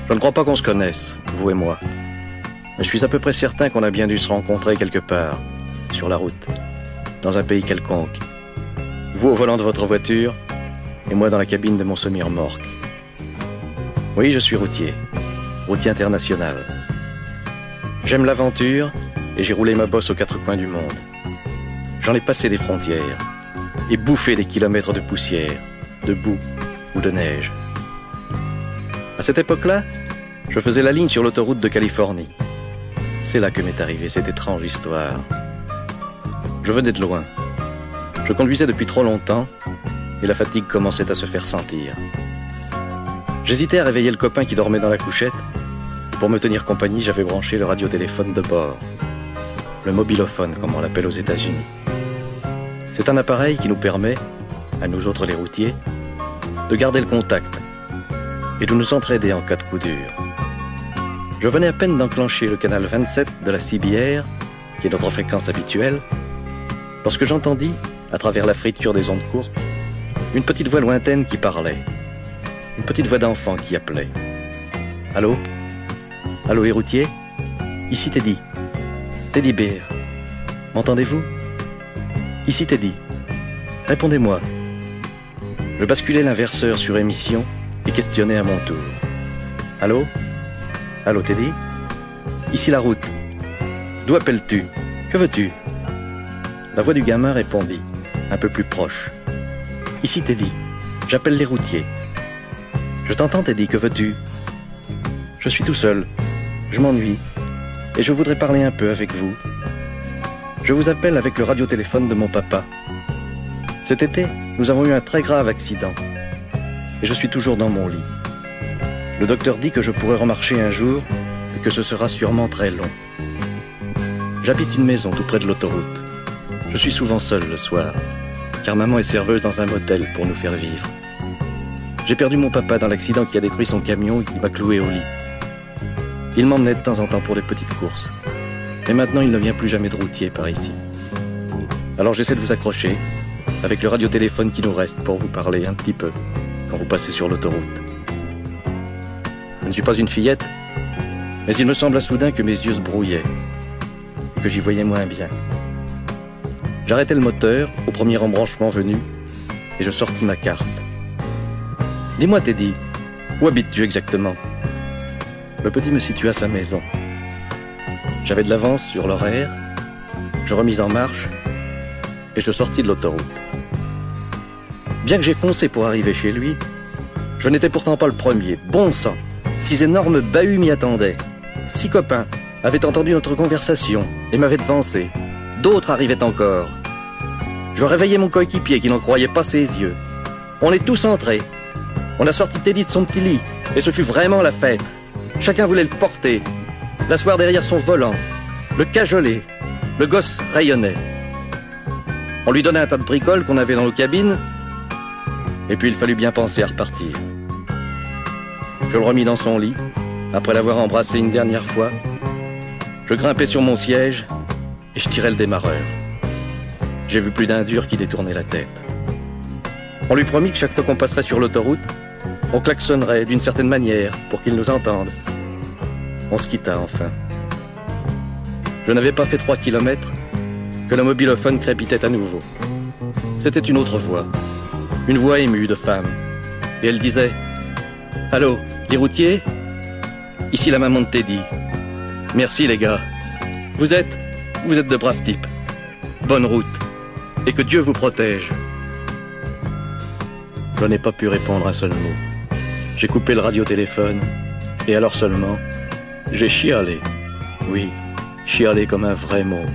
Je ne crois pas qu'on se connaisse, vous et moi. Mais je suis à peu près certain qu'on a bien dû se rencontrer quelque part, sur la route, dans un pays quelconque. Vous au volant de votre voiture, et moi dans la cabine de mon semi-remorque. Oui, je suis routier international. J'aime l'aventure, et j'ai roulé ma bosse aux quatre coins du monde. J'en ai passé des frontières, et bouffé des kilomètres de poussière, de boue ou de neige. À cette époque-là, je faisais la ligne sur l'autoroute de Californie. C'est là que m'est arrivée cette étrange histoire. Je venais de loin. Je conduisais depuis trop longtemps et la fatigue commençait à se faire sentir. J'hésitais à réveiller le copain qui dormait dans la couchette. Pour me tenir compagnie, j'avais branché le radiotéléphone de bord. Le mobilophone, comme on l'appelle aux États-Unis. C'est un appareil qui nous permet, à nous autres les routiers, de garder le contact et de nous entraider en cas de coup dur. Je venais à peine d'enclencher le canal 27 de la CBR, qui est notre fréquence habituelle, lorsque j'entendis, à travers la friture des ondes courtes, une petite voix lointaine qui parlait. Une petite voix d'enfant qui appelait. Allô? Allô, les routiers? Ici Teddy. Teddy Bear. M'entendez-vous? Ici Teddy. Répondez-moi. Je basculais l'inverseur sur émission et questionnais à mon tour. Allô? Allô Teddy? Ici la route. D'où appelles-tu? Que veux-tu? La voix du gamin répondit, un peu plus proche. Ici Teddy, j'appelle les routiers. Je t'entends Teddy, que veux-tu? Je suis tout seul, je m'ennuie, et je voudrais parler un peu avec vous. Je vous appelle avec le radiotéléphone de mon papa. Cet été, nous avons eu un très grave accident, et je suis toujours dans mon lit. Le docteur dit que je pourrai remarcher un jour, et que ce sera sûrement très long. J'habite une maison tout près de l'autoroute. Je suis souvent seul le soir, car maman est serveuse dans un motel pour nous faire vivre. J'ai perdu mon papa dans l'accident qui a détruit son camion et qui m'a cloué au lit. Il m'emmenait de temps en temps pour des petites courses. Mais maintenant, il ne vient plus jamais de routier par ici. Alors j'essaie de vous accrocher, avec le radiotéléphone qui nous reste, pour vous parler un petit peu, quand vous passez sur l'autoroute. Je ne suis pas une fillette, mais il me sembla soudain que mes yeux se brouillaient, et que j'y voyais moins bien. J'arrêtai le moteur au premier embranchement venu et je sortis ma carte. Dis-moi Teddy, où habites-tu exactement? Le petit me situa sa maison. J'avais de l'avance sur l'horaire, je remis en marche et je sortis de l'autoroute. Bien que j'ai foncé pour arriver chez lui, je n'étais pourtant pas le premier. Bon sang, 6 énormes bahuts m'y attendaient. 6 copains avaient entendu notre conversation et m'avaient devancé. D'autres arrivaient encore. Je réveillais mon coéquipier qui n'en croyait pas ses yeux. On est tous entrés. On a sorti Teddy de son petit lit, et ce fut vraiment la fête. Chacun voulait le porter, l'asseoir derrière son volant, le cajoler. Le gosse rayonnait. On lui donnait un tas de bricoles qu'on avait dans nos cabines, et puis il fallut bien penser à repartir. Je le remis dans son lit, après l'avoir embrassé une dernière fois. Je grimpai sur mon siège, et je tirai le démarreur. J'ai vu plus d'un dur qui détournait la tête. On lui promit que chaque fois qu'on passerait sur l'autoroute, on klaxonnerait d'une certaine manière pour qu'il nous entende. On se quitta enfin. Je n'avais pas fait 3 kilomètres que le mobilophone crépitait à nouveau. C'était une autre une voix émue de femme. Et elle disait « Allô, les routiers? Ici la maman de Teddy. Merci les gars. Vous êtes de braves types. Bonne route. Et que Dieu vous protège. » Je n'ai pas pu répondre un seul mot. J'ai coupé le radiotéléphone, et alors seulement, j'ai chialé. Oui, chialé comme un vrai môme.